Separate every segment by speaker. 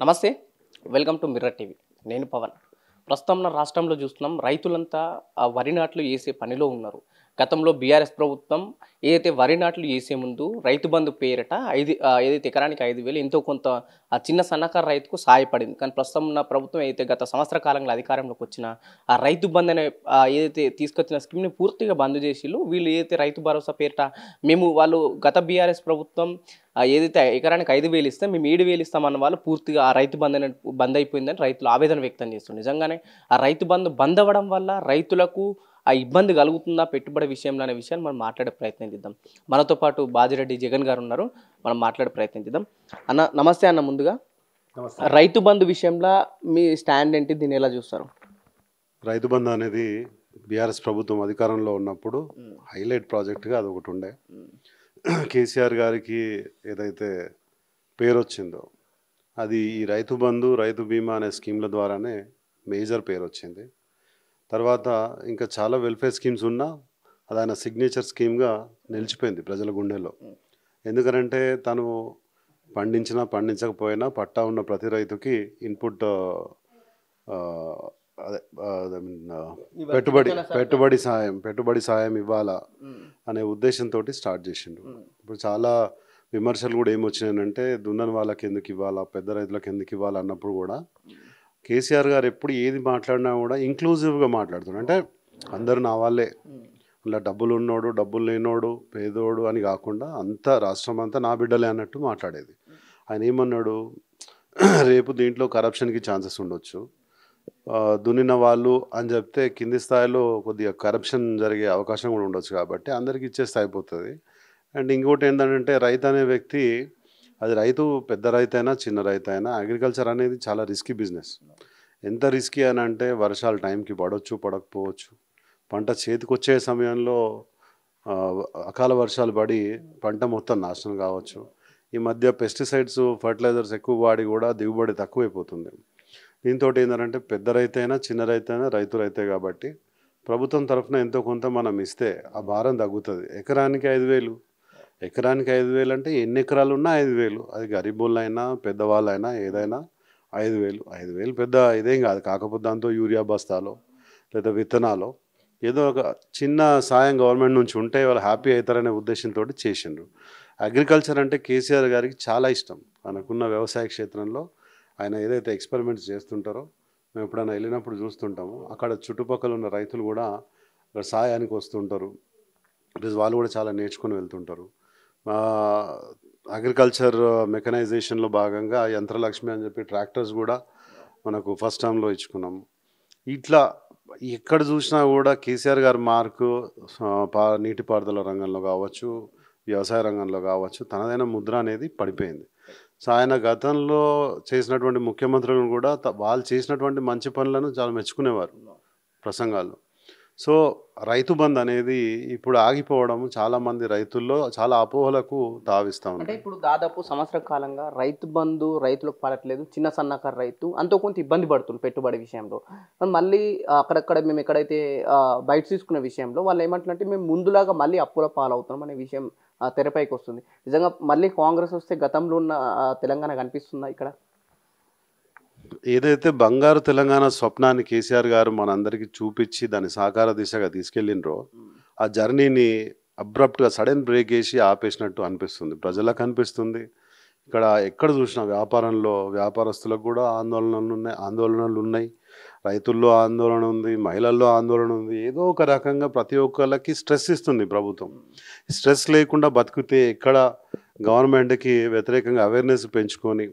Speaker 1: నమస్తే. Welcome to mirror TV. నేను పవన్. ప్రస్తుతం మన రాష్ట్రంలో చూస్తున్నాం రైతులంతా వరి నాట్లు వేసే పనిలో ఉన్నారు. గతంలో బీఆర్ఎస్ ప్రభుత్వం ఏదైతే వరి నాట్లు వేసే ముందు రైతు బంధు పేరిట ఏదైతే ఎకరానికి 5,000 ఎంతో కొంత ఆ చిన్న సన్నకారు రైతుకు సహాయపడింది. కానీ ప్రస్తుతం ఉన్న ప్రభుత్వం ఏదైతే గత సంవత్సర కాలంలో అధికారంలోకి వచ్చిన ఆ రైతు బంధు అనే ఏదైతే తీసుకొచ్చిన స్కీమ్‌ని పూర్తిగా బంద్ చేసిర్రు. వీళ్ళు ఏదైతే రైతు భరోసా పేరిట వాళ్ళు గత బీఆర్ఎస్ ప్రభుత్వం ఏదైతే ఎకరానికి 5,000 ఇస్తే మేము 7,000 ఇస్తామన్న వాళ్ళు పూర్తిగా ఆ రైతు బంద్ అయిపోయిందని రైతులు ఆవేదన వ్యక్తం చేస్తున్నారు. నిజంగానే ఆ రైతు బంద్ అవ్వడం వల్ల రైతులకు ఆ ఇబ్బంది కలుగుతుందా పెట్టుబడి విషయంలో అనే విషయాన్ని మనం మాట్లాడే ప్రయత్నం చేద్దాం. మనతో పాటు బాజిరెడ్డి జగన్ గారు ఉన్నారు. మనం మాట్లాడే ప్రయత్నం చేద్దాం. అన్న నమస్తే అన్న. ముందుగా రైతు బంధు విషయంలో మీ స్టాండ్ ఏంటి? దీన్ని ఎలా చూస్తారు?
Speaker 2: రైతు బంధు అనేది బీఆర్ఎస్ ప్రభుత్వం అధికారంలో ఉన్నప్పుడు హైలైట్ ప్రాజెక్ట్గా అది ఒకటి ఉండే. కేసీఆర్ గారికి ఏదైతే పేరు వచ్చిందో అది ఈ రైతు బంధు రైతు బీమా అనే స్కీమ్ల ద్వారానే మేజర్ పేరు వచ్చింది. తర్వాత ఇంకా చాలా వెల్ఫేర్ స్కీమ్స్ ఉన్నా అది ఆయన సిగ్నేచర్ స్కీమ్గా నిలిచిపోయింది ప్రజల గుండెల్లో. ఎందుకనంటే తను పండించినా పండించకపోయినా పట్టా ఉన్న ప్రతి రైతుకి ఇన్పుట్ పెట్టుబడి సాయం ఇవ్వాలా అనే ఉద్దేశంతో స్టార్ట్ చేసిండు. ఇప్పుడు చాలా విమర్శలు కూడా ఏమొచ్చినాయంటే దున్నని వాళ్ళకి ఎందుకు ఇవ్వాలా, పెద్ద రైతులకు ఎందుకు ఇవ్వాలా అన్నప్పుడు కూడా కేసీఆర్ గారు ఎప్పుడు ఏది మాట్లాడినా కూడా ఇంక్లూజివ్గా మాట్లాడుతున్నాడు. అంటే అందరూ నా వాళ్ళే, ఇలా డబ్బులు ఉన్నోడు డబ్బులు లేనోడు పేదోడు అని కాకుండా అంతా రాష్ట్రం అంతా నా బిడ్డలే అన్నట్టు మాట్లాడేది. ఆయన ఏమన్నాడు, రేపు దీంట్లో కరప్షన్కి ఛాన్సెస్ ఉండొచ్చు, దున్నిన వాళ్ళు అని చెప్తే కింది స్థాయిలో కొద్దిగా కరప్షన్ జరిగే అవకాశం కూడా ఉండొచ్చు, కాబట్టి అందరికి ఇచ్చేస్తే అయిపోతుంది. అండ్ ఇంకోటి ఏంటంటే రైతు అనే వ్యక్తి, అది రైతు పెద్ద రైతు అయినా చిన్న రైతు అయినా అగ్రికల్చర్ అనేది చాలా రిస్కీ బిజినెస్. ఎంత రిస్కీ అని అంటే వర్షాలు టైంకి పడవచ్చు పడకపోవచ్చు, పంట చేతికి వచ్చే సమయంలో అకాల వర్షాలు పడి పంట మొత్తం నాశనం కావచ్చు. ఈ మధ్య పెస్టిసైడ్స్ ఫర్టిలైజర్స్ ఎక్కువ వాడి కూడా దిగుబడి తక్కువైపోతుంది. దీంతో ఏంటంటే పెద్ద రైతైనా చిన్న రైతైనా రైతే కాబట్టి ప్రభుత్వం తరఫున ఎంతో కొంత మనం ఇస్తే ఆ భారం తగ్గుతుంది. ఎకరానికి 5,000 అంటే ఎన్ని ఎకరాలు ఉన్నా 5,000, అది గరీబులైనా పెద్దవాళ్ళైనా ఏదైనా 5,000 పెద్ద ఇదేం కాదు. కాకపోతే దాంతో యూరియా బస్తాలో లేదా విత్తనాలు ఏదో ఒక చిన్న సాయం గవర్నమెంట్ నుంచి ఉంటే వాళ్ళు హ్యాపీ అవుతారనే ఉద్దేశంతో చేసిండ్రు. అగ్రికల్చర్ అంటే కేసీఆర్ గారికి చాలా ఇష్టం. ఆయనకున్న వ్యవసాయ క్షేత్రంలో ఆయన ఏదైతే ఎక్స్పెరిమెంట్స్ చేస్తుంటారో మేము ఎప్పుడైనా వెళ్ళినప్పుడు చూస్తుంటాము. అక్కడ చుట్టుపక్కల ఉన్న రైతులు కూడా అక్కడ సాయానికి వస్తుంటారు. ప్లస్ వాళ్ళు కూడా చాలా నేర్చుకుని వెళ్తుంటారు. అగ్రికల్చర్ మెకనైజేషన్లో భాగంగా యంత్రలక్ష్మి అని చెప్పి ట్రాక్టర్స్ కూడా మనకు ఫస్ట్ టైంలో ఇచ్చుకున్నాము. ఇట్లా ఎక్కడ చూసినా కూడా కేసీఆర్ గారి మార్కు నీటిపారుదల రంగంలో కావచ్చు, వ్యవసాయ రంగంలో కావచ్చు, తనదైన ముద్ర అనేది పడిపోయింది. సో ఆయన గతంలో చేసినటువంటి ముఖ్యమంత్రులను కూడా వాళ్ళు చేసినటువంటి మంచి పనులను చాలా మెచ్చుకునేవారు ప్రసంగాల్లో. సో రైతు బంధు అనేది ఇప్పుడు ఆగిపోవడం చాలామంది రైతుల్లో చాలా అపోహలకు తావిస్తూ
Speaker 1: అంటే
Speaker 2: ఉంది.
Speaker 1: ఇప్పుడు దాదాపు సంవత్సర కాలంగా రైతు బంధు రైతులకు పడట్లేదు. చిన్న సన్నకారు రైతు అంతో కొంత ఇబ్బంది పడుతుంది పెట్టుబడి విషయంలో. కానీ మళ్ళీ అక్కడక్కడ మేము ఎక్కడైతే బయట తీసుకునే విషయంలో వాళ్ళు ఏమంటున్నారంటే మేము ముందులాగా మళ్ళీ అప్పుల పాలవుతున్నాం అనే విషయం తెరపైకి వస్తుంది. నిజంగా మళ్ళీ కాంగ్రెస్ వస్తే గతంలో ఉన్న తెలంగాణ కనిపిస్తుందా ఇక్కడ?
Speaker 2: ఏదైతే బంగారు తెలంగాణ స్వప్నాన్ని కేసీఆర్ గారు మనందరికీ చూపించి దాన్ని సాకార దిశగా తీసుకెళ్ళినరో ఆ జర్నీని అబ్రప్ట్గా సడన్ బ్రేక్ వేసి ఆపేసినట్టు అనిపిస్తుంది, ప్రజలకు అనిపిస్తుంది. ఇక్కడ ఎక్కడ చూసినా వ్యాపారంలో వ్యాపారస్తులకు కూడా ఆందోళనలు ఉన్నాయి, రైతుల్లో ఆందోళన ఉంది, మహిళల్లో ఆందోళన ఉంది. ఏదో ఒక రకంగా ప్రతి ఒక్కళ్ళకి స్ట్రెస్ ఇస్తుంది ప్రభుత్వం. స్ట్రెస్ లేకుండా బతికితే ఎక్కడ గవర్నమెంట్కి వ్యతిరేకంగా అవేర్నెస్ పెంచుకొని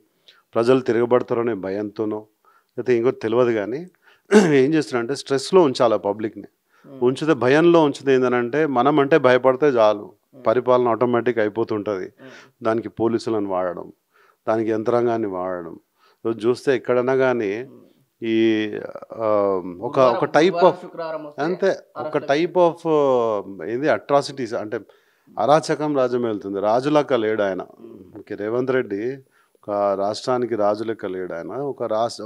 Speaker 2: ప్రజలు తిరగబడతారనే భయంతోనో లేకపోతే ఇంకోటి తెలియదు, కానీ ఏం చేస్తున్నారంటే స్ట్రెస్లో ఉంచాలి పబ్లిక్ని. ఉంచితే భయంలో ఉంచితే ఏంటంటే మనం అంటే భయపడితే చాలు, పరిపాలన ఆటోమేటిక్ అయిపోతుంటుంది. దానికి పోలీసులను వాడడం, దానికి యంత్రాంగాన్ని వాడడం. చూస్తే ఎక్కడన్నా కానీ ఈ ఒక టైప్ ఆఫ్ అంతే ఒక టైప్ ఆఫ్ ఏంది అట్రాసిటీస్ అంటే అరాచకం రాజ్యం వెళ్తుంది. రాజులాగా లేడు ఆయన. రేవంత్ రెడ్డి ఒక ఒక రాష్ట్రానికి రాజు లెక్క లేడు ఆయన.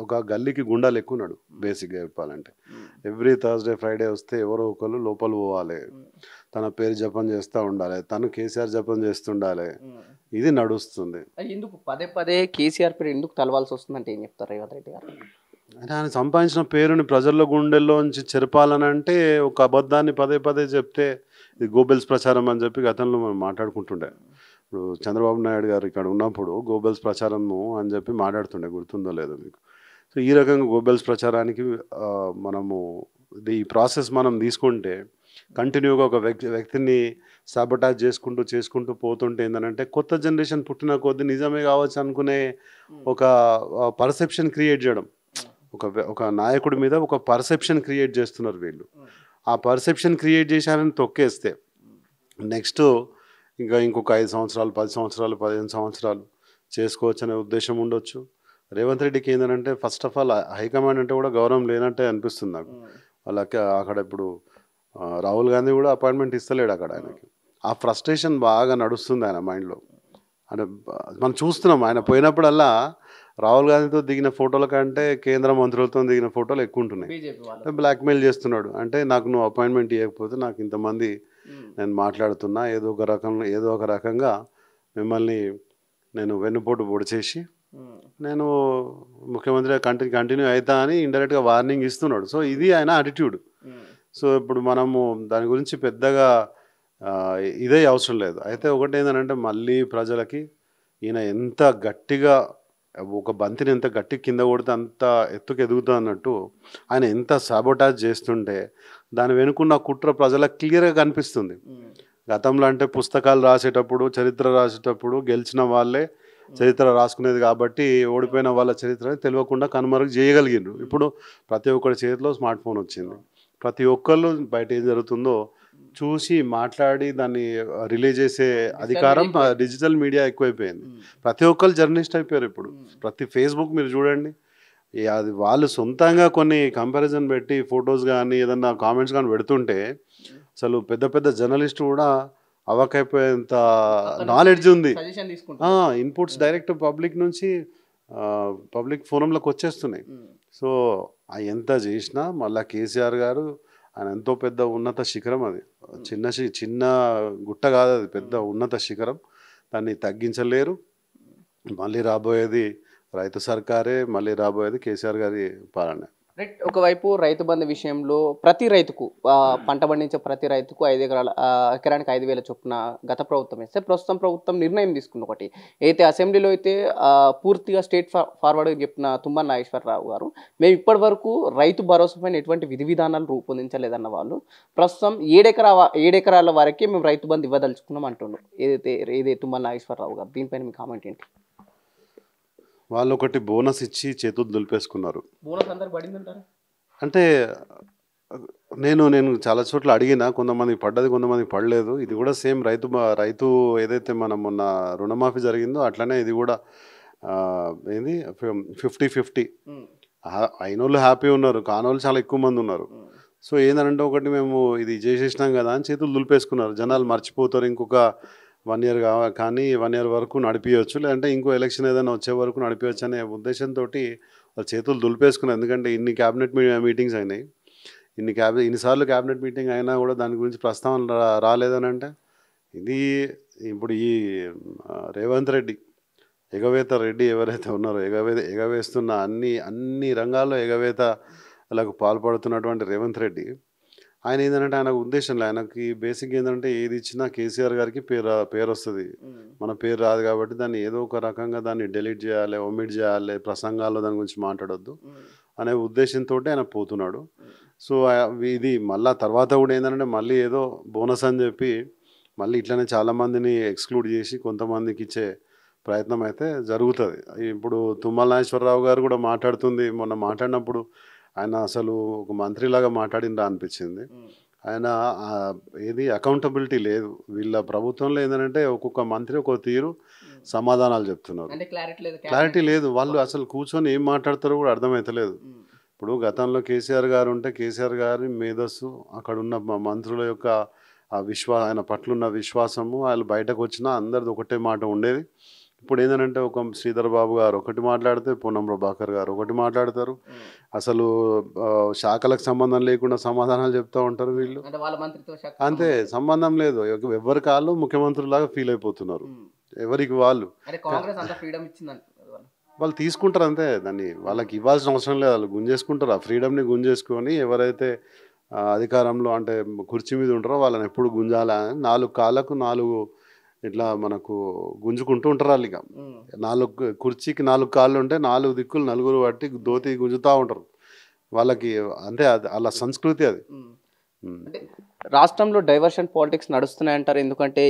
Speaker 2: ఒక గల్లీకి గుండా లెక్క ఉన్నాడు బేసిక్గా చెప్పాలంటే. ఎవ్రీ థర్స్డే ఫ్రైడే వస్తే ఎవరో ఒకరు లోపల పోవాలి, తన పేరు జపం చేస్తూ ఉండాలి, తను కేసీఆర్ జపం చేస్తుండాలి, ఇది నడుస్తుంది.
Speaker 1: ఎందుకు పదే పదే కేసీఆర్ పేరు ఎందుకు తలవాల్సి వస్తుందంటే ఏం చెప్తారు రేవంత్ రెడ్డి గారు?
Speaker 2: అంటే ఆయన సంపాదించిన పేరుని ప్రజల గుండెల్లోంచి చెరపాలని అంటే ఒక అబద్ధాన్ని పదే పదే చెప్తే ఇది గోబెల్స్ ప్రచారం అని చెప్పి గతంలో మనం మాట్లాడుకుంటుండే. ఇప్పుడు చంద్రబాబు నాయుడు గారు ఇక్కడ ఉన్నప్పుడు గోబెల్స్ ప్రచారము అని చెప్పి మాట్లాడుతుండే, గుర్తుందో లేదో మీకు. సో ఈ రకంగా గోబెల్స్ ప్రచారానికి మనము ఈ ప్రాసెస్ మనం తీసుకుంటే కంటిన్యూగా ఒక వ్యక్తిని సాబటాజ్ చేసుకుంటూ పోతుంటే ఏంటంటే కొత్త జనరేషన్ పుట్టిన కొద్దీ నిజమే కావచ్చు అనుకునే ఒక పర్సెప్షన్ క్రియేట్ చేయడం, ఒక నాయకుడి మీద ఒక పర్సెప్షన్ క్రియేట్ చేస్తున్నారు వీళ్ళు. ఆ పర్సెప్షన్ క్రియేట్ చేశారని తొక్కేస్తే నెక్స్ట్ ఇంకొక 5 సంవత్సరాలు 10 సంవత్సరాలు 15 సంవత్సరాలు చేసుకోవచ్చు అనే ఉద్దేశం ఉండొచ్చు. రేవంత్ రెడ్డికి ఏంటంటే ఫస్ట్ ఆఫ్ ఆల్ హైకమాండ్ అంటే కూడా గౌరవం లేనట్టే అనిపిస్తుంది నాకు. వాళ్ళకి అక్కడ ఇప్పుడు రాహుల్ గాంధీ కూడా అపాయింట్మెంట్ ఇస్తలేడు అక్కడ ఆయనకి. ఆ ఫ్రస్ట్రేషన్ బాగా నడుస్తుంది ఆయన మైండ్లో. అంటే మనం చూస్తున్నాం ఆయన పోయినప్పుడల్లా రాహుల్ గాంధీతో దిగిన ఫోటోల కంటే కేంద్ర మంత్రులతో దిగిన ఫోటోలు ఎక్కువ ఉంటున్నాయి. బ్లాక్మెయిల్ చేస్తున్నాడు. అంటే నాకు నువ్వు అపాయింట్మెంట్ ఇవ్వకపోతే నాకు ఇంతమంది నేను మాట్లాడుతున్నా, ఏదో ఒక రకంగా మిమ్మల్ని నేను వెన్నుపోటు పొడిచేసి నేను ముఖ్యమంత్రిగా కంటిన్యూ అవుతా అని ఇండైరెక్ట్గా వార్నింగ్ ఇస్తున్నాడు. సో ఇది ఆయన అటిట్యూడ్. సో ఇప్పుడు మనము దాని గురించి పెద్దగా ఇదే అవసరం లేదు. అయితే ఒకటి ఏంటంటే మళ్ళీ ప్రజలకి ఈయన ఎంత గట్టిగా ఒక బంతిని ఎంత గట్టి కింద కొడితే అంత ఎత్తుకు ఎదుగుతా అన్నట్టు ఆయన ఎంత సాబోటాజ్ చేస్తుంటే దాని వెనుకున్న కుట్ర ప్రజలకు క్లియర్గా కనిపిస్తుంది. గతంలో అంటే పుస్తకాలు రాసేటప్పుడు చరిత్ర రాసేటప్పుడు గెలిచిన వాళ్ళే చరిత్ర రాసుకునేది కాబట్టి ఓడిపోయిన వాళ్ళ చరిత్రని తెలియకుండా కనుమరుగు చేయగలిగిండ్రు. ఇప్పుడు ప్రతి ఒక్కరి చేతిలో స్మార్ట్ ఫోన్ వచ్చింది. ప్రతి ఒక్కళ్ళు బయట ఏం జరుగుతుందో చూసి మాట్లాడి దాన్ని రిలే చేసే అధికారం డిజిటల్ మీడియా ఎక్కువైపోయింది. ప్రతి ఒక్కరు జర్నలిస్ట్ అయిపోయారు ఇప్పుడు. ప్రతి ఫేస్బుక్ మీరు చూడండి, అది వాళ్ళు సొంతంగా కొన్ని కంపారిజన్ పెట్టి ఫొటోస్ కానీ ఏదన్నా కామెంట్స్ కానీ పెడుతుంటే అసలు పెద్ద పెద్ద జర్నలిస్ట్ కూడా అవకైపోయేంత నాలెడ్జ్ ఉంది. ఇన్పుట్స్ డైరెక్ట్ పబ్లిక్ నుంచి పబ్లిక్ ఫోరంలోకి వచ్చేస్తున్నాయి. సో ఎంత చేసినా మళ్ళీ కేసీఆర్ గారు ఆయన ఎంతో పెద్ద ఉన్నత శిఖరం, అది చిన్న గుట్ట కాదు, అది పెద్ద ఉన్నత శిఖరం. దాన్ని తగ్గించలేరు. మళ్ళీ రాబోయేది రైతు సర్కారే, మళ్ళీ రాబోయేది కేసీఆర్ గారి పాలన.
Speaker 1: రైట్. ఒకవైపు రైతు బంధు విషయంలో ప్రతి రైతుకు పంట పండించే ప్రతి రైతుకు 5 ఎకరాల ఎకరానికి 5,000 చొప్పున గత ప్రభుత్వం ఇస్తే ప్రస్తుతం ప్రభుత్వం నిర్ణయం తీసుకుంది. ఒకటి అయితే అసెంబ్లీలో అయితే పూర్తిగా స్టేట్ ఫార్వర్డ్ చెప్పిన తుమ్మల నాగేశ్వరరావు గారు మేము ఇప్పటి వరకు రైతు భరోసా పైన ఎటువంటి విధి విధానాలు రూపొందించలేదన్న వాళ్ళు ప్రస్తుతం 7 ఎకరాల వరకే మేము రైతు బంధు ఇవ్వదలుచుకున్నాం అంటున్నారు. ఏదైతే తుమ్మల నాగేశ్వరరావు గారు, దీనిపైన మీ కామెంట్ ఏంటి?
Speaker 2: వాళ్ళు ఒకటి బోనస్ ఇచ్చి చేతులు దులిపేసుకున్నారు.
Speaker 1: బోనస్ అందరికి పడిందంటారా?
Speaker 2: అంటే నేను చాలా చోట్ల అడిగినా, కొంతమందికి పడ్డది కొంతమందికి పడలేదు. ఇది కూడా సేమ్ రైతు ఏదైతే మనం మొన్న రుణమాఫీ జరిగిందో అట్లనే ఇది కూడా ఏంది 50-50. అయినోళ్ళు హ్యాపీ ఉన్నారు, కానోళ్ళు చాలా ఎక్కువ మంది ఉన్నారు. సో ఏంటంటే ఒకటి మేము ఇది చేసేసినాం కదా అని చేతులు దులిపేసుకున్నారు. జనాలు మర్చిపోతారు, ఇంకొక 1 year కానీ 1 year వరకు నడిపించవచ్చు, లేదంటే ఇంకో ఎలక్షన్ ఏదైనా వచ్చే వరకు నడిపించవచ్చు అనే ఉద్దేశంతో వాళ్ళు చేతులు దులిపేసుకున్నారు. ఎందుకంటే ఇన్ని క్యాబినెట్ మీటింగ్స్ అయినాయి, ఇన్నిసార్లు క్యాబినెట్ మీటింగ్ అయినా కూడా దాని గురించి ప్రస్తావన రాలేదని అంటే ఇది ఇప్పుడు ఈ రేవంత్ రెడ్డి ఎగవేత రెడ్డి ఎవరైతే ఉన్నారో ఎగవేస్తున్న అన్ని రంగాల్లో ఎగవేతలకు పాల్పడుతున్నటువంటి రేవంత్ రెడ్డి ఆయన ఏంటంటే ఆయన ఉద్దేశంలో ఆయనకి బేసిక్ ఏంటంటే ఏది ఇచ్చినా కేసీఆర్ గారికి పేరు వస్తుంది, మన పేరు రాదు కాబట్టి దాన్ని ఏదో ఒక రకంగా దాన్ని డిలీట్ చేయాలి, ఒమిట్ చేయాలి, ప్రసంగాల్లో దాని గురించి మాట్లాడొద్దు అనే ఉద్దేశంతో ఆయన పోతున్నాడు. సో ఇది మళ్ళీ తర్వాత కూడా ఏంటంటే మళ్ళీ ఏదో బోనస్ అని చెప్పి మళ్ళీ ఇట్లనే చాలామందిని ఎక్స్క్లూడ్ చేసి కొంతమందికి ఇచ్చే ప్రయత్నం అయితే జరుగుతుంది. ఇప్పుడు తుమ్మల నాగేశ్వరరావు గారు కూడా మొన్న మాట్లాడినప్పుడు ఆయన అసలు ఒక మంత్రిలాగా మాట్లాడిందా అనిపించింది. ఆయన ఏది అకౌంటబిలిటీ లేదు వీళ్ళ ప్రభుత్వంలో. ఏంటంటే ఒక్కొక్క మంత్రి ఒక్కొక్క తీరు సమాధానాలు చెప్తున్నారు, క్లారిటీ లేదు. వాళ్ళు అసలు కూర్చొని ఏం మాట్లాడతారో కూడా అర్థమవుతలేదు. ఇప్పుడు గతంలో కేసీఆర్ గారు ఉంటే కేసీఆర్ గారి మేధస్సు, అక్కడ ఉన్న మంత్రుల యొక్క ఆయన పట్ల ఉన్న విశ్వాసము, వాళ్ళు బయటకు వచ్చినా అందరిది ఒకటే మాట ఉండేది. ఇప్పుడు ఏంటంటే ఒక శ్రీధర్ బాబు గారు ఒకటి మాట్లాడితే పొన్నం ప్రభాకర్ గారు ఒకటి మాట్లాడతారు. అసలు శాఖలకు సంబంధం లేకుండా సమాధానాలు చెప్తూ ఉంటారు వీళ్ళు.
Speaker 1: అంటే వాళ్ళ మంత్రిత్వ శాఖ
Speaker 2: అంతే, సంబంధం లేదు. ఎవరి కాళ్ళు ముఖ్యమంత్రులాగా ఫీల్ అయిపోతున్నారు, ఎవరికి వాళ్ళు.
Speaker 1: అంటే కాంగ్రెస్ అంత ఫ్రీడమ్ ఇచ్చిందంట
Speaker 2: వాళ్ళు తీసుకుంటారు అంతే, దాన్ని వాళ్ళకి ఇవ్వాల్సిన అవసరం లేదు. వాళ్ళు గుంజేసుకుంటారు, ఆ ఫ్రీడమ్ని గుంజేసుకొని ఎవరైతే అధికారంలో అంటే కుర్చీ మీద ఉంటారో వాళ్ళని ఎప్పుడు గుంజాలా అని 4 కాళ్ళకు 4 ఇట్లా మనకు గుంజుకుంటూ ఉంటారు వాళ్ళు. ఇక 4 కుర్చీకి 4 కాళ్ళు ఉంటే 4 దిక్కులు నలుగురు పట్టి దోతి గుంజుతూ ఉంటారు వాళ్ళకి. అంతే, అది అలా సంస్కృతి అది.
Speaker 1: అంటే రాష్ట్రంలో డైవర్షన్ పాలిటిక్స్ నడుస్తున్నాయంటారు. ఎందుకంటే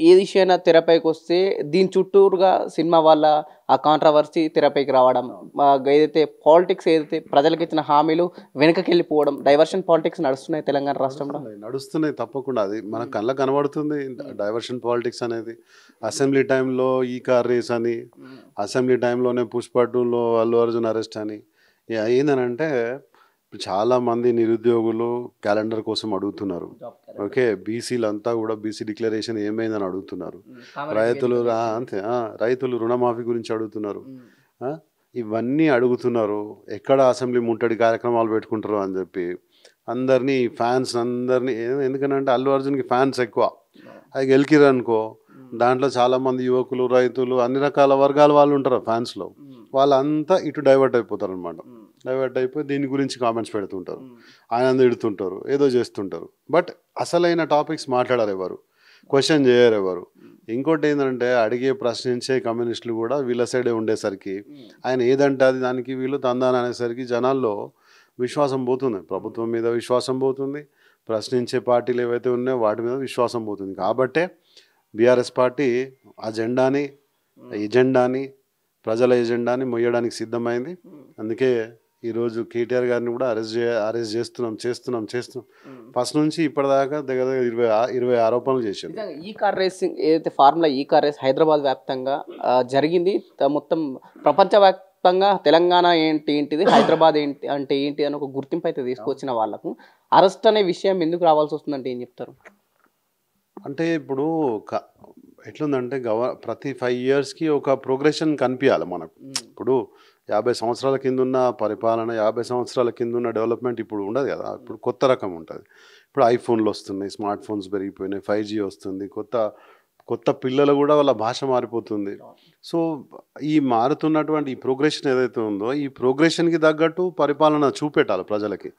Speaker 1: ఏ విషయమైనా తెరపైకి వస్తే దీని చుట్టూరుగా సినిమా వల్ల ఆ కాంట్రవర్సీ తెరపైకి రావడం, ఏదైతే పాలిటిక్స్ ఏదైతే ప్రజలకు ఇచ్చిన హామీలు వెనుకకి వెళ్ళిపోవడం, డైవర్షన్ పాలిటిక్స్ నడుస్తున్నాయి తెలంగాణ రాష్ట్రంలో.
Speaker 2: నడుస్తున్నాయి తప్పకుండా, అది మన కళ్ళ కనబడుతుంది డైవర్షన్ పాలిటిక్స్ అనేది. అసెంబ్లీ టైంలో ఈ కార్ రేస్ అని, అసెంబ్లీ టైంలోనే పుష్ప 2లో అల్లు అర్జున్ అరెస్ట్ అని. ఏందనంటే చాలామంది నిరుద్యోగులు క్యాలెండర్ కోసం అడుగుతున్నారు. ఓకే, బీసీలు అంతా కూడా బీసీ డిక్లరేషన్ ఏమైందని అడుగుతున్నారు. రైతులు అంతే, రైతులు రుణమాఫీ గురించి అడుగుతున్నారు. ఇవన్నీ అడుగుతున్నారు. ఎక్కడ అసెంబ్లీ ముట్టడి కార్యక్రమాలు పెట్టుకుంటారు అని చెప్పి అందరినీ ఫ్యాన్స్ అందరినీ, ఎందుకంటే అల్లు అర్జున్కి ఫ్యాన్స్ ఎక్కువ. అది గెలికిరు అనుకో, దాంట్లో చాలామంది యువకులు, రైతులు, అన్ని రకాల వర్గాల వాళ్ళు ఉంటారు ఫ్యాన్స్లో. వాళ్ళంతా ఇటు డైవర్ట్ అయిపోతారు అనమాట. డైవర్ట్ అయిపోయి దీని గురించి కామెంట్స్ పెడుతుంటారు, ఆయన తిడుతుంటారు, ఏదో చేస్తుంటారు. బట్ అసలైన టాపిక్స్ మాట్లాడారు ఎవరు, క్వశ్చన్ చేయరు ఎవరు. ఇంకోటి ఏంటంటే అడిగే ప్రశ్నించే కమ్యూనిస్టులు కూడా వీళ్ళ సైడే ఉండేసరికి ఆయన ఏదంటే అది దానికి వీళ్ళు తందాన అనేసరికి జనాల్లో విశ్వాసం పోతుంది, ప్రభుత్వం మీద విశ్వాసం పోతుంది, ప్రశ్నించే పార్టీలు ఏవైతే ఉన్నాయో వాటి మీద విశ్వాసం పోతుంది. కాబట్టే బీఆర్ఎస్ పార్టీ ఎజెండాని ప్రజల ఎజెండాని మొయ్యడానికి సిద్ధమైంది. అందుకే ఈరోజు కేటీఆర్ గారిని కూడా అరెస్ట్ చేస్తున్నాం. ఫస్ట్ నుంచి ఇప్పటిదాకా దగ్గర 20 ఆరోపణలు చేశారు.
Speaker 1: ఈ కార్ రేసింగ్ ఏదైతే ఫార్ములా ఈ కార్ రేస్ హైదరాబాద్ వ్యాప్తంగా జరిగింది. మొత్తం ప్రపంచవ్యాప్తంగా తెలంగాణ ఏంటిది, హైదరాబాద్ ఏంటి అని ఒక గుర్తింపు అయితే తీసుకొచ్చిన వాళ్ళకు అరెస్ట్ అనే విషయం ఎందుకు రావాల్సి వస్తుందంటే ఏం చెప్తారు?
Speaker 2: అంటే ఇప్పుడు ఎట్లుందంటే ప్రతి 5 yearsకి ఒక ప్రోగ్రెషన్ కనిపించాలి మనకు. ఇప్పుడు 50 సంవత్సరాల కింద ఉన్న పరిపాలన, 50 సంవత్సరాల కింద ఉన్న డెవలప్మెంట్ ఇప్పుడు ఉండదు కదా. ఇప్పుడు కొత్త రకం ఉంటుంది. ఇప్పుడు ఐఫోన్లు వస్తున్నాయి, స్మార్ట్ ఫోన్స్ పెరిగిపోయినాయి, 5G వస్తుంది, కొత్త పిల్లలు కూడా వాళ్ళ భాష మారిపోతుంది. సో ఈ మారుతున్నటువంటి ఈ ప్రోగ్రెషన్ ఏదైతే ఉందో ఈ ప్రోగ్రెషన్కి తగ్గట్టు పరిపాలన చూపెట్టాలి ప్రజలకి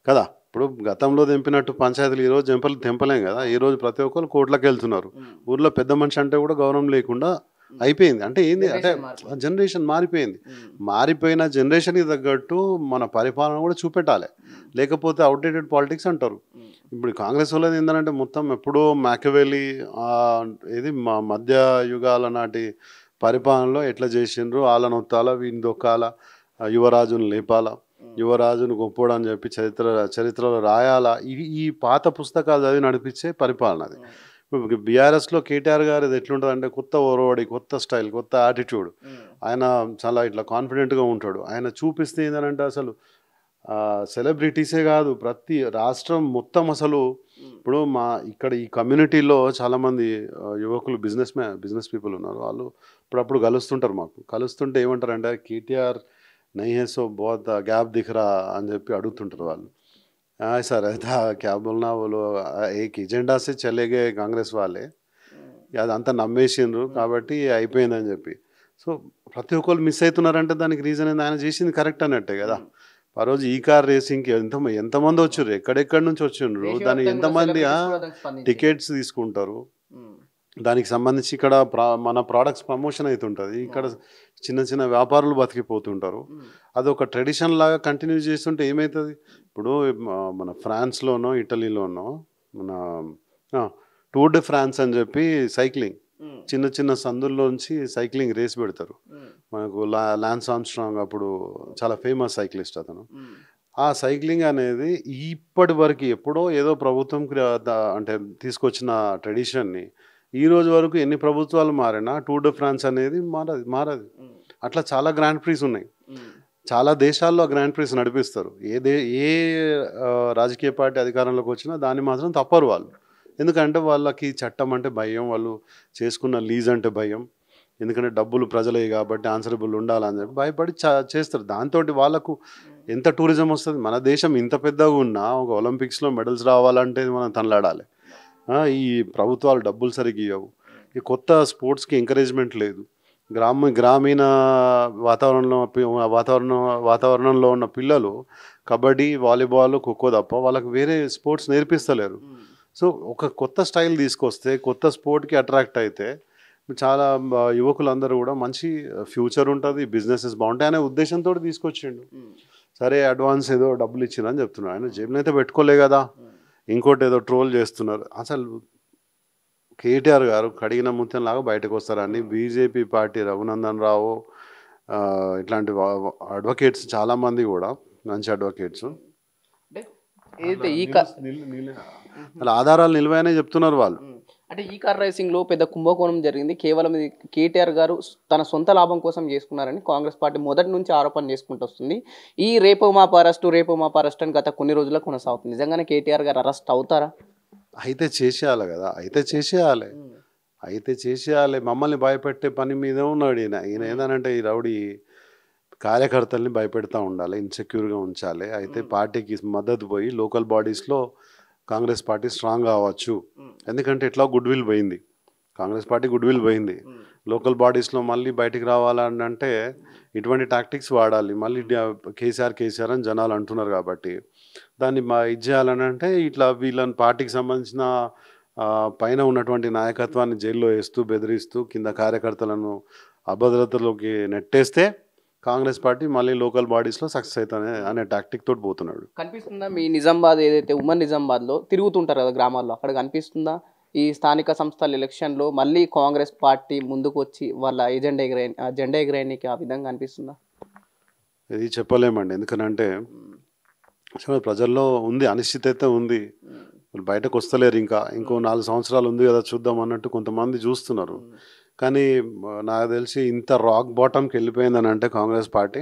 Speaker 2: కదా. ఇప్పుడు గతంలో తెంపినట్టు పంచాయతీలు ఈరోజు తెంపలేం కదా. ఈరోజు ప్రతి ఒక్కరు కోట్లకు వెళ్తున్నారు. ఊర్లో పెద్ద మనిషి అంటే కూడా గౌరవం లేకుండా అయిపోయింది. అంటే ఏంది అంటే జనరేషన్ మారిపోయింది. మారిపోయిన జనరేషన్కి తగ్గట్టు మన పరిపాలన కూడా చూపెట్టాలి, లేకపోతే అవుట్డేటెడ్ పాలిటిక్స్ అంటారు. ఇప్పుడు కాంగ్రెస్ వాళ్ళది ఏంటంటే మొత్తం ఎప్పుడో మ్యాకివెల్లీ ఇది మధ్య యుగాల నాటి పరిపాలనలో ఎట్లా చేసిండ్రు, వాళ్ళని ఒత్తాల, వీని దొక్కాల, యువరాజును లేపాల, యువరాజును గొప్పోడు అని చెప్పి చరిత్రలో రాయాలా, ఈ పాత పుస్తకాలు చదివి నడిపించే పరిపాలన అది. ఇప్పుడు బీఆర్ఎస్లో కేటీఆర్ గారు అది ఎట్లుంటుంది అంటే కొత్త ఓరవడి, కొత్త స్టైల్, కొత్త యాటిట్యూడ్. ఆయన చాలా ఇట్లా కాన్ఫిడెంట్గా ఉంటాడు. ఆయన చూపిస్తే ఏంటంటే అసలు సెలబ్రిటీసే కాదు, ప్రతి రాష్ట్రం మొత్తం అసలు ఇప్పుడు ఇక్కడ ఈ కమ్యూనిటీలో చాలామంది యువకులు బిజినెస్ పీపుల్ ఉన్నారు. వాళ్ళు ఇప్పుడప్పుడు కలుస్తుంటే ఏమంటారంటే కేటీఆర్ नहीं है सो बहुत गैप दिख रहा అని చెప్పి అడుగుతుంటారు వాళ్ళు. ऐसा रहता क्या बोलना, वो लोग एक एजेंडा से चले गए కాంగ్రెస్ వాళ్ళే, అదంతా నమ్మేసిండ్రు కాబట్టి అయిపోయిందని చెప్పి. సో ప్రతి ఒక్కరు మిస్ అవుతున్నారంటే దానికి రీజన్ ఏంది, ఆయన చేసింది కరెక్ట్ అన్నట్టే కదా. ఆ రోజు ఈ కార్ రేసింగ్కి ఎంతమంది వచ్చారు, ఎక్కడెక్కడి నుంచి వచ్చిండ్రు, దానికి ఎంతమంది టికెట్స్ తీసుకుంటారు, దానికి సంబంధించి ఇక్కడ మన ప్రోడక్ట్స్ ప్రమోషన్ అవుతుంటుంది, ఇక్కడ చిన్న చిన్న వ్యాపారులు బతికిపోతుంటారు. అదొక ట్రెడిషన్ లాగా కంటిన్యూ చేస్తుంటే ఏమవుతుంది. ఇప్పుడు మన ఫ్రాన్స్లోనో ఇటలీలోనో మన టూర్ డే ఫ్రాన్స్ అని చెప్పి సైక్లింగ్, చిన్న చిన్న సందుల్లోంచి సైక్లింగ్ రేస్ పెడతారు. మనకు లాన్స్ ఆర్మ్స్ట్రాంగ్ అప్పుడు చాలా ఫేమస్ సైక్లిస్ట్ అతను. ఆ సైక్లింగ్ అనేది ఇప్పటి వరకు ఎప్పుడో ఏదో ప్రభుత్వం అంటే తీసుకొచ్చిన ట్రెడిషన్ని ఈ రోజు వరకు ఎన్ని ప్రభుత్వాలు మారినా టూర్ డే ఫ్రాన్స్ అనేది మారదు. అట్లా చాలా గ్రాండ్ ప్రీస్ ఉన్నాయి. చాలా దేశాల్లో గ్రాండ్ ప్రీస్ నడిపిస్తారు. ఏ రాజకీయ పార్టీ అధికారంలోకి వచ్చినా దాన్ని మాత్రం తప్పరు వాళ్ళు. ఎందుకంటే వాళ్ళకి చట్టం అంటే భయం, వాళ్ళు చేసుకున్న లీజ్ అంటే భయం, ఎందుకంటే డబ్బులు ప్రజలే కాబట్టి ఆన్సరబుల్ ఉండాలని చెప్పి భయపడి చేస్తారు. దాంతో వాళ్ళకు ఎంత టూరిజం వస్తుంది. మన దేశం ఇంత పెద్దగా ఉన్నా ఒక ఒలింపిక్స్లో మెడల్స్ రావాలంటే మనం తనలాడాలి. ఈ ప్రభుత్వాలు డబ్బులు సరిగ్గా ఇవ్వవు. ఈ కొత్త స్పోర్ట్స్కి ఎంకరేజ్మెంట్ లేదు. గ్రామీణ వాతావరణంలో ఉన్న పిల్లలు కబడ్డీ, వాలీబాల్, ఖోఖో తప్ప వాళ్ళకి వేరే స్పోర్ట్స్ నేర్పిస్తలేరు. సో ఒక కొత్త స్టైల్ తీసుకొస్తే కొత్త స్పోర్ట్కి అట్రాక్ట్ అయితే చాలా యువకులందరూ కూడా మంచి ఫ్యూచర్ ఉంటుంది, బిజినెసెస్ బాగుంటాయి అనే ఉద్దేశంతో తీసుకొచ్చిండు. సరే అడ్వాన్స్ ఏదో డబ్బులు ఇచ్చిందని చెప్తున్నాడు. ఆయన జేబులో అయితే పెట్టుకోలే కదా. ఇంకోటి ఏదో ట్రోల్ చేస్తున్నారు. అసలు కేటీఆర్ గారు కడిగిన ముత్యంలాగా బయటకు వస్తారని బీజేపీ పార్టీ రఘునందన్ రావు ఇట్లాంటి అడ్వకేట్స్ చాలామంది కూడా మంచి అడ్వకేట్స్ ఆధారాలు నిల్వయనే చెప్తున్నారు వాళ్ళు.
Speaker 1: అంటే ఈ కార్ రేసింగ్లో పెద్ద కుంభకోణం జరిగింది. కేవలం ఇది కేటీఆర్ గారు తన సొంత లాభం కోసం చేసుకున్నారని కాంగ్రెస్ పార్టీ మొదటి నుంచి ఆరోపణ చేసుకుంటూ వస్తుంది. ఈ రేపో మాపు అరెస్ట్ అని గత కొన్ని రోజుల్లో కొనసాగుతుంది. నిజంగానే కేటీఆర్ గారు అరెస్ట్ అవుతారా?
Speaker 2: అయితే చేసేయాలి కదా. అయితే చేసేయాలి. మమ్మల్ని భయపెట్టే పని మీద ఉన్నాడు ఈయన ఏంటంటే ఈ రౌడీ కార్యకర్తల్ని భయపెడతా ఉండాలి, ఇన్సెక్యూర్గా ఉంచాలి. అయితే పార్టీకి మద్దతు పోయి లోకల్ బాడీస్లో కాంగ్రెస్ పార్టీ స్ట్రాంగ్ అవ్వచ్చు. ఎందుకంటే ఇట్లా గుడ్ విల్ పోయింది, కాంగ్రెస్ పార్టీ గుడ్ విల్ పోయింది. లోకల్ బాడీస్లో మళ్ళీ బయటికి రావాలని అంటే ఇటువంటి టాక్టిక్స్ వాడాలి. మళ్ళీ కేసీఆర్ అని జనాలు అంటున్నారు కాబట్టి దాన్ని ఇది చేయాలని అంటే ఇట్లా వీళ్ళని పార్టీకి సంబంధించిన పైన ఉన్నటువంటి నాయకత్వాన్ని జైల్లో వేస్తూ బెదిరిస్తూ కింద కార్యకర్తలను అభద్రతలోకి నెట్టేస్తే కాంగ్రెస్ పార్టీ మళ్ళీ లోకల్ బాడీస్లో సక్సెస్ అవుతానే అనే టాక్టిక్ తోటి పోతున్నాడు.
Speaker 1: కనిపిస్తుందా మీ నిజామాబాద్ ఏదైతే ఉమ్మడి నిజామాబాద్లో తిరుగుతుంటారు కదా గ్రామాల్లో, అక్కడ కనిపిస్తుందా ఈ స్థానిక సంస్థల ఎలక్షన్లో మళ్ళీ కాంగ్రెస్ పార్టీ ముందుకు వచ్చి వాళ్ళ జెండా ఎగరేయడానికి ఆ విధంగా అనిపిస్తుందా?
Speaker 2: ఇది చెప్పలేమండి. ఎందుకనంటే ప్రజల్లో ఉంది, అనిశ్చితత ఉంది. బయటకు వస్తలేరు. ఇంకో 4 సంవత్సరాలు ఉంది కదా చూద్దాం అన్నట్టు కొంతమంది చూస్తున్నారు. కానీ నాకు తెలిసి ఇంత రాక్ బాటంకి వెళ్ళిపోయిందని అంటే కాంగ్రెస్ పార్టీ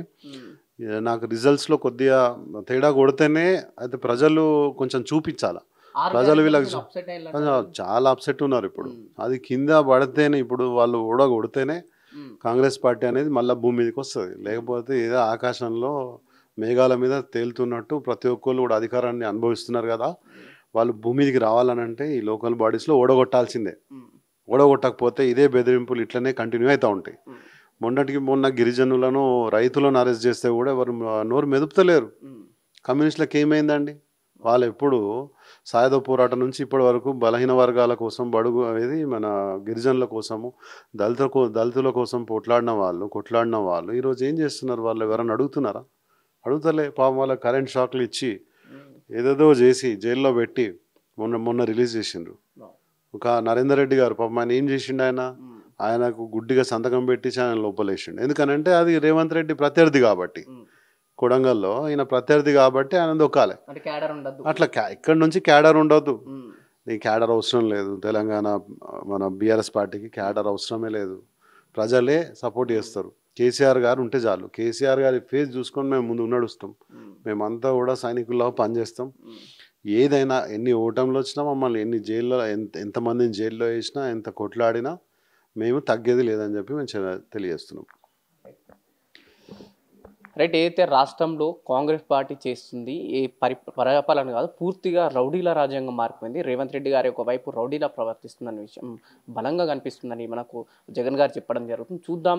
Speaker 2: నాకు రిజల్ట్స్లో కొద్దిగా తేడా కొడితేనే అయితే ప్రజలు కొంచెం చూపించాలి. ప్రజలు వీళ్ళకి చాలా అప్సెట్ ఉన్నారు ఇప్పుడు. అది కింద పడితేనే ఇప్పుడు వాళ్ళు కొడితేనే కాంగ్రెస్ పార్టీ అనేది మళ్ళీ భూమి మీదకి వస్తుంది. లేకపోతే ఏదో ఆకాశంలో మేఘాల మీద తేలుతున్నట్టు ప్రతి ఒక్కళ్ళు కూడా అధికారాన్ని అనుభవిస్తున్నారు కదా. వాళ్ళు భూమి మీదకి రావాలని అంటే ఈ లోకల్ బాడీస్లో ఓడగొట్టాల్సిందే. ఓడగొట్టకపోతే ఇదే బెదిరింపులు ఇట్లనే కంటిన్యూ అవుతూ ఉంటాయి. మొన్న గిరిజనులను రైతులను అరెస్ట్ చేస్తే కూడా ఎవరు నోరు మెదుపుతలేరు. కమ్యూనిస్టులకు ఏమైందండి? వాళ్ళు ఎప్పుడు సాయుధ పోరాటం నుంచి ఇప్పటి వరకు బలహీన వర్గాల కోసం బడుగు అనేది మన గిరిజనుల కోసము దళితుల కోసం కొట్లాడిన వాళ్ళు ఈరోజు ఏం చేస్తున్నారు? వాళ్ళు ఎవరైనా అడుగుతున్నారా? అడుగుతలే. పాపం వాళ్ళ కరెంట్ షాక్లు ఇచ్చి ఏదేదో చేసి జైల్లో పెట్టి మొన్న రిలీజ్ చేసిండ్రు. ఒక నరేందర్ రెడ్డి గారు పాపం ఆయన ఏం చేసిండు? ఆయనకు గుడ్డిగా సంతకం పెట్టించి ఆయన లోపలేసిండు. ఎందుకనంటే అది రేవంత్ రెడ్డి ప్రత్యర్థి కాబట్టి, కొడంగల్లో ఈయన ప్రత్యర్థి కాబట్టి ఆయన దొక్కాలి. అట్లా ఇక్కడి నుంచి క్యాడర్ ఉండొద్దు. ఈ క్యాడర్ అవసరం లేదు. తెలంగాణ మన బీఆర్ఎస్ పార్టీకి క్యాడర్ అవసరమే లేదు. ప్రజలే సపోర్ట్ చేస్తారు. కేసీఆర్ గారు ఉంటే చాలు. కేసీఆర్ గారి ఫేస్ చూసుకొని మేము ముందుకు నడుస్తాం. మేమంతా కూడా సైనికుల్లో పనిచేస్తాం. ఏదైనా ఎన్ని ఓటములు వచ్చినా మమ్మల్ని ఎంతమందిని జైల్లో వేసినా ఎంత కొట్లాడినా మేము తగ్గేది లేదని చెప్పి మేము తెలియజేస్తున్నాం.
Speaker 1: రైట్. ఏదైతే రాష్ట్రంలో కాంగ్రెస్ పార్టీ చేస్తుంది ఈ పరిపాలన కాదు, పూర్తిగా రౌడీల రాజ్యాంగం మారిపోయింది. రేవంత్ రెడ్డి గారి ఒకవైపు రౌడీలా ప్రవర్తిస్తుందనే విషయం బలంగా కనిపిస్తుందని మనకు జగన్ గారు చెప్పడం జరుగుతుంది. చూద్దాం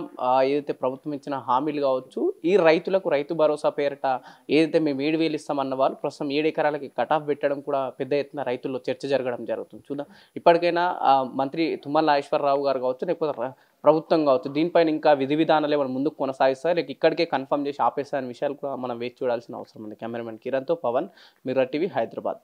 Speaker 1: ఏదైతే ప్రభుత్వం ఇచ్చిన హామీలు కావచ్చు, ఈ రైతులకు రైతు భరోసా పేరిట ఏదైతే మేము 7,000 ఇస్తామన్న వాళ్ళు ప్రస్తుతం 7 ఎకరాలకి కటాఫ్ పెట్టడం కూడా పెద్ద ఎత్తున రైతుల్లో చర్చ జరగడం జరుగుతుంది. చూద్దాం ఇప్పటికైనా మంత్రి తుమ్మల నాగేశ్వరరావు గారు కావచ్చు, లేకపోతే ప్రభుత్వం కావచ్చు దీనిపైన ఇంకా విధి విధానాలు ఏమైనా ముందుకు కొనసాగిస్తారు, లేక ఇక్కడికే కన్ఫర్మ్ చేసి ఆపేస్తారనే విషయాలు కూడా మనం వేచి చూడాల్సిన అవసరం ఉంది. కెమెరామెన్ కిరణ్తో పవన్, మిర్రర్ టీవీ, హైదరాబాద్.